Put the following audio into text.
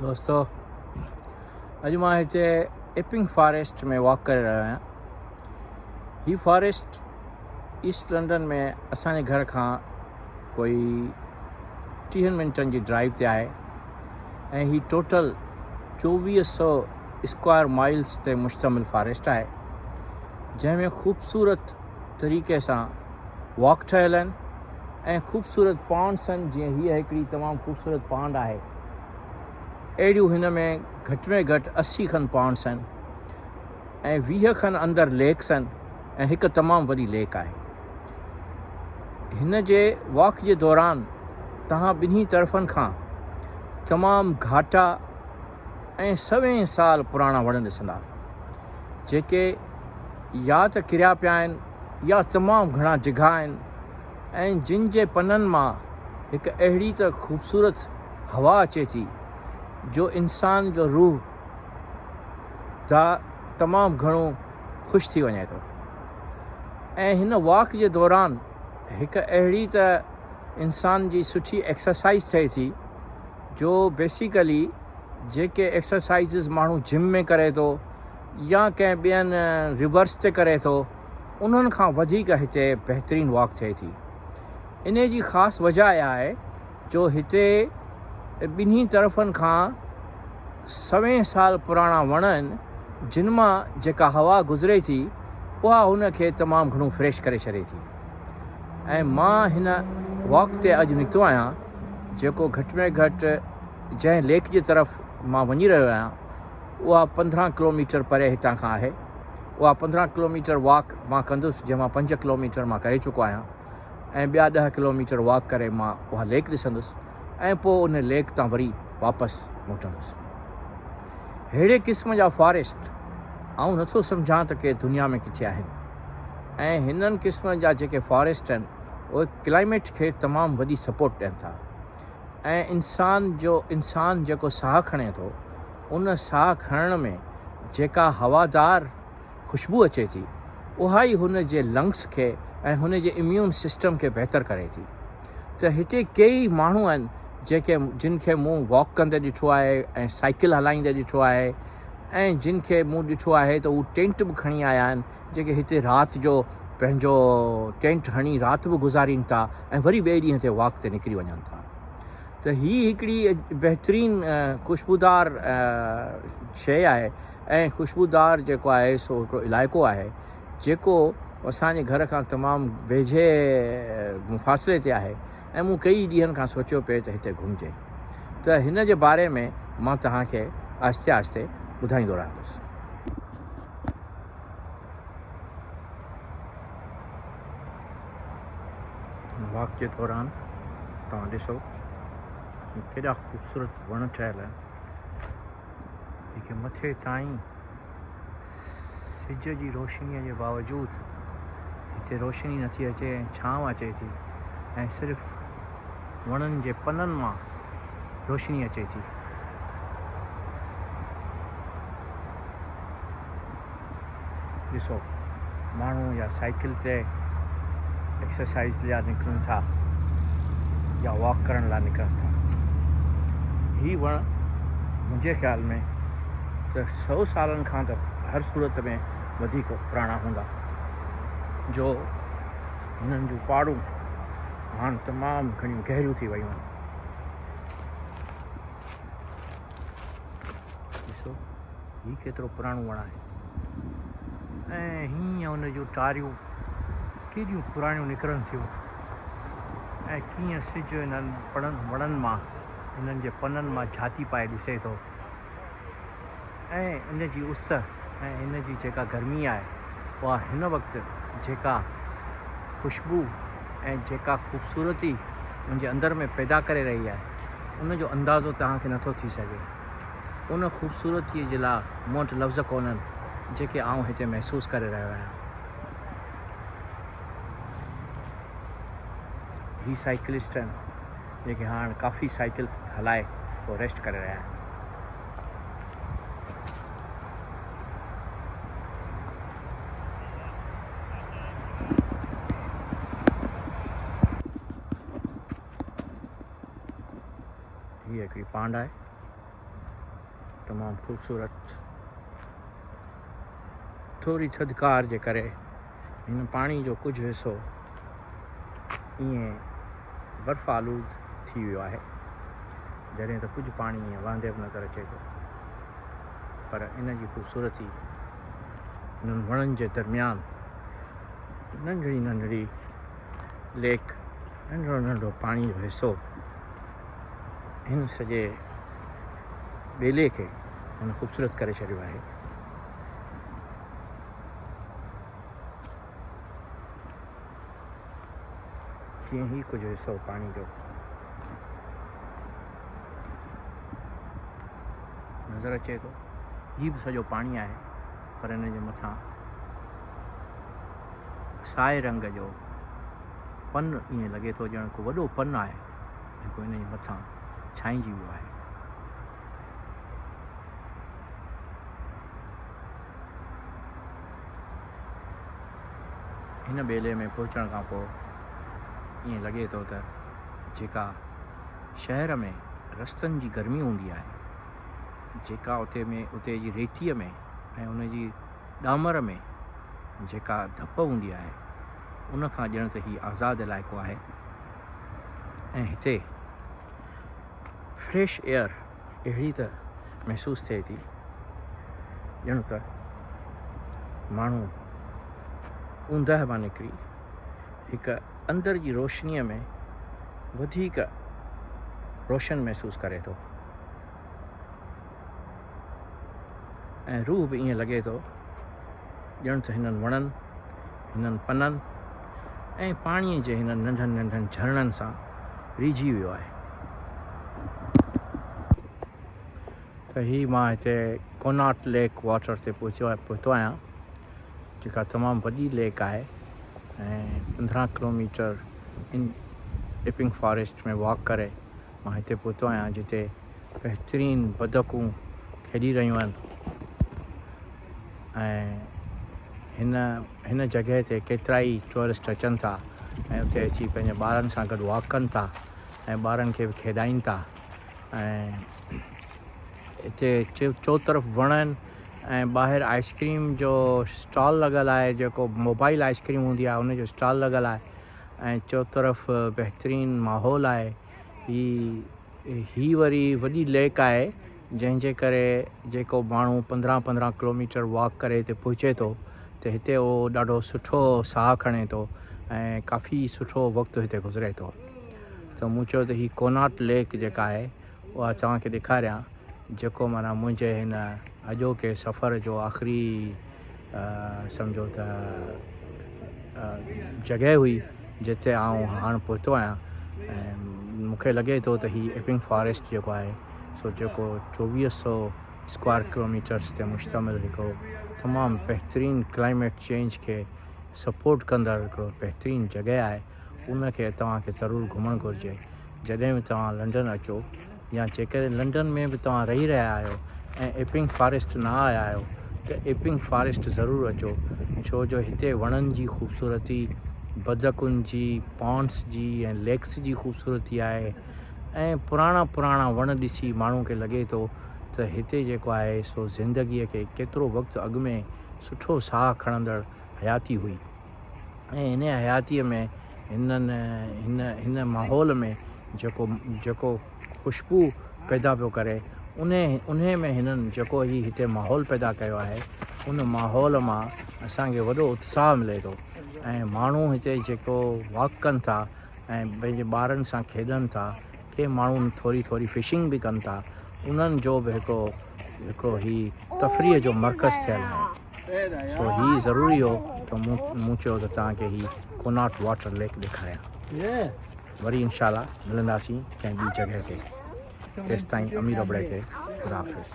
दोस्तों, अॼु मां हिते एपिंग फॉरेस्ट में वॉक करे रहियो आहियां। हीअ फॉरेस्ट ईस्ट लंडन में असांजे घर खां कोई 30 मिंटनि जी ड्राइव ते आहे ऐं हीअ टोटल 2400 स्क्वायर माइल्स ते मुश्तमिल फॉरेस्ट आहे, जंहिंमें ख़ूबसूरत तरीक़े सां वॉक ठहियल आहिनि ऐं ख़ूबसूरत पॉन्ड्स आहिनि। जीअं हीअ हिकिड़ी तमामु ख़ूबसूरत पॉन्ड आहे, अहिड़ियूं हिन में घटि में घटि 80 खनि पॉन्ड्स आहिनि ऐं 20 खनि अंदरि लेक्स आहिनि ऐं हिकु तमामु वॾी लेक आहे। हिन जे वॉक जे दौरान तव्हां ॿिन्ही तरफ़नि खां तमामु घाटा ऐं 100 साल पुराणा वण ॾिसंदा, जेके या त किरिया पिया आहिनि या तमामु घणा डिघा आहिनि ऐं जिन जे पननि मां हिकु अहिड़ी त ख़ूबसूरत हवा अचे थी जो इंसान जो रूह तमामु घणो ख़ुशि थी वञे थो। ऐं हिन वॉक जे दौरान हिकु अहिड़ी त इंसान जी सुठी एक्सरसाइज़ थिए थी जो बेसिकली जेके एक्सरसाइज़िस माण्हू जिम में करे थो या कंहिं ॿियनि रिवर्स ते करे थो, उन्हनि खां वधीक हिते बहितरीनु वॉक थिए थी। इन जी ख़ासि वजह इहा आहे जो हिते ॿिन्ही तरफ़नि खां 100 साल पुराणा वण आहिनि, जिन मां जेका हवा गुज़रे थी उहा हुन खे तमामु घणो फ्रेश करे छॾे थी। ऐं मां हिन वॉक ते अॼु निकितो आहियां, जेको घटि में घटि जंहिं लेक जी तरफ़ मां वञी रहियो आहियां उहा 15 किलोमीटर परे हितां खां आहे। उहा 15 किलोमीटर वॉक मां कंदुसि, जंहिं मां 5 किलोमीटर मां करे चुको आहियां ऐं ॿिया 10 किलोमीटर वॉक करे मां उहा लेक ॾिसंदुसि ऐं पोइ उन लेक तां वरी वापसि मोटंदुसि। अहिड़े क़िस्म जा फॉरेस्ट आउं नथो सम्झां त के दुनिया में किथे आहिनि। ऐं हिननि क़िस्म जा जेके फॉरेस्ट आहिनि उहे क्लाइमेट खे तमामु वॾी सपोर्ट ॾियनि था ऐं इंसान जेको साहु खणे थो, उन साहु खणण में जेका हवादार ख़ुशबू अचे थी उहा ई हुन जे लंग्स खे ऐं हुन जे इम्यून सिस्टम खे बहितर करे थी। त हिते कई माण्हू आहिनि जिन खे मूं वॉक कंदे ॾिठो आहे ऐं साइकिल हलाईंदे ॾिठो आहे ऐं जिन खे मूं ॾिठो आहे त उहे टेंट बि खणी आया आहिनि, जेके हिते राति जो पंहिंजो टेंट हणी राति बि गुज़ारीनि था ऐं वरी ॿिए ॾींहं ते वॉक ते निकिरी वञनि था। त हीअ हिकिड़ी बहितरीनु ख़ुशबूदार शइ आहे ऐं ख़ुशबूदार जेको आहे सो हिकिड़ो इलाइक़ो आहे जेको असांजे घर खां तमामु वेझे फ़ासिले ते आहे ऐं मूं कई ॾींहंनि खां सोचियो पिए त हिते घुमिजे। त हिन जे बारे में मां तव्हांखे आहिस्ते आहिस्ते ॿुधाईंदो रहंदुसि। वॉक जे दौरान तव्हां ॾिसो केॾा ख़ूबसूरत वण ठहियल आहिनि, जेके मथे ताईं सिज जी रोशनीअ जे बावजूदि हिते रोशनी नथी अचे ऐं छांव अचे थी ऐं सिर्फ़ु वणनि जे पननि मां रोशनी अचे थी। ॾिसो, माण्हू या साइकिल ते एक्सरसाइज़ लाइ निकिरनि था या वॉक करण लाइ निकिरनि था। हीअ वण मुंहिंजे ख़्याल में त 100 सालनि खां त हर सूरत में वधीक पुराणा हूंदा, जो हिननि जूं पाड़ूं हाणे तमामु घणियूं गहरियूं थी वियूं आहिनि। ॾिसो हीअ केतिरो पुराणो वण आहे ऐं हीअं हुन जूं टारियूं केॾियूं पुराणियूं निकिरनि थियूं ऐं कीअं सिज इन्हनि वणनि मां इन्हनि जे पननि मां झाती पाए ॾिसे थो ऐं इन जी उस ऐं इन जी जेका गर्मी आहे उहा हिन वक़्तु जेका ख़ुशबू ऐं जेका ख़ूबसूरती मुंहिंजे अंदरि में पैदा करे रही आहे, उन जो अंदाज़ो तव्हांखे नथो थी सघे। उन ख़ूबसूरतीअ जे लाइ मूं वटि लफ़्ज़ कोन्हनि जेके आउं हिते महसूसु करे रहियो आहियां। ही साइकिलिस्ट आहिनि जेके हाणे काफ़ी साइकिल हलाए पोइ रेस्ट करे रहिया आहिनि। हीअ हिकिड़ी पांड आहे तमामु ख़ूबसूरत थोरी थधिकार जे करे हिन पाणी जो कुझु हिसो ईअं बर्फ़ आलूद थी वियो आहे, जॾहिं त कुझु पाणी ईअं वहंदे बि नज़र अचे थो। पर इन जी ख़ूबसूरती इन्हनि वणनि जे दरमियान नंढड़ी नंढड़ी लेक, नंढड़ो नंढड़ो पाणी जो हिसो हिन सॼे ॿेले खे हिन ख़ूबसूरत करे छॾियो आहे। जीअं ही कुझु हिसो पाणी जो नज़र अचे थो, हीउ बि सॼो पाणी आहे, पर हिन जे मथां साए रंग जो पन ईअं लॻे थो ॼण को वॾो पन आहे जेको हिन जे मथां छांइजी वियो आहे। हिन ॿेले में पहुचण खां पोइ ईअं लॻे थो त जेका शहर में रस्तनि जी गर्मी हूंदी आहे, जेका उते जी रेतीअ में ऐं उन जी ॾामर में जेका धप हूंदी आहे, उन खां ॼण त हीउ आज़ादु इलाइक़ो आहे। ऐं हिते फ्रेश एयर अहिड़ी त महसूसु थिए थी ॼण त माण्हू ऊंदहि मां निकिरी हिकु अंदर जी रोशनीअ में वधीक रोशन महसूसु करे थो। ऐं रूह बि ईअं लॻे थो ॼण त हिननि वणनि, हिननि पननि ऐं पाणीअ जे हिननि नंढनि नंढनि झरननि सां रीझी वियो आहे। त हीअ मां हिते कोनाट लेक वाटर ते पहुतो आहियां, जेका तमामु वॾी लेक आहे ऐं 15 किलोमीटर इन इपिंग फॉरेस्ट में वॉक करे मां हिते पहुतो आहियां, जिते बहितरीनु बदकूं खेॾी रहियूं आहिनि। ऐं हिन जॻह ते केतिरा ई टूरिस्ट अचनि था ऐं उते अची पंहिंजे ॿारनि सां गॾु वॉक कनि था ऐं ॿारनि खे बि खेॾाइनि था। ऐं हिते चो तरफ़ वण आहिनि ऐं ॿाहिरि आइसक्रीम जो स्टॉल लॻल आहे, जेको मोबाइल आइसक्रीम हूंदी आहे उन जो स्टॉल लॻल आहे। ऐं चो तरफ़ बहितरीनु माहौल आहे। ही वरी वॾी लेक आहे जंहिंजे करे जेको माण्हू 15 किलोमीटर वॉक करे हिते पहुचे थो त हिते उहो ॾाढो सुठो साहु खणे थो ऐं काफ़ी सुठो वक़्तु हिते गुज़रे थो। त मूं चयो त हीअ कोनाट लेक जेका आहे उहा तव्हांखे ॾेखारियां, जेको माना मुंहिंजे हिन अॼोके सफ़र जो आख़िरी सम्झो त जॻह हुई जिते आउं हाणे पहुतो आहियां। ऐं मूंखे लॻे थो त हीअ इपिंग फॉरेस्ट जेको आहे सो जेको 2400 स्क्वायर किलोमीटर्स ते मुश्तमिल हिकिड़ो तमामु बहितरीनु क्लाइमेट चेंज खे सपोर्ट कंदड़ हिकिड़ो बहितरीनु जॻह आहे। उनखे तव्हांखे ज़रूरु घुमणु घुरिजे। जॾहिं बि तव्हां लंडन अचो या जेकॾहिं लंडन में बि तव्हां रही रहिया आहियो ऐं इपिंग फॉरेस्ट न आया आहियो त इपिंग फॉरेस्ट ज़रूरु अचो, छो जो हिते वणनि जी ख़ूबसूरती, बदकुनि जी, पॉन्ड्स जी ऐं लेक्स जी ख़ूबसूरती आहे। ऐं पुराणा वण ॾिसी माण्हू खे लॻे थो त हिते जेको आहे सो ज़िंदगीअ खे केतिरो वक़्तु अॻु में सुठो साहु खणंदड़ हयाती हुई। ऐं हिन हयातीअ में हिन माहौल में जेको ख़ुशबू पैदा पियो करे, उन में हिननि जेको हिते माहौल पैदा कयो आहे, उन माहौल मां असांखे वॾो उत्साह मिले थो। ऐं माण्हू हिते जेको वॉक कनि था ऐं पंहिंजे ॿारनि सां खेॾनि था, के माण्हू थोरी फिशिंग बि कनि था, उन्हनि जो बि हिकिड़ो तफ़रीह जो मर्कज़ थियल आहे। सो हीअ ज़रूरी हो त मूं चयो त तव्हांखे हीअ कोनाट वाटर लेक ॾेखारियां। वरी इंशाल्लाह मिलंदासीं कंहिं ॿी जॻह ते। तेसिताईं अमीर अबड़े खे ख़ुदा हाफ़िज़।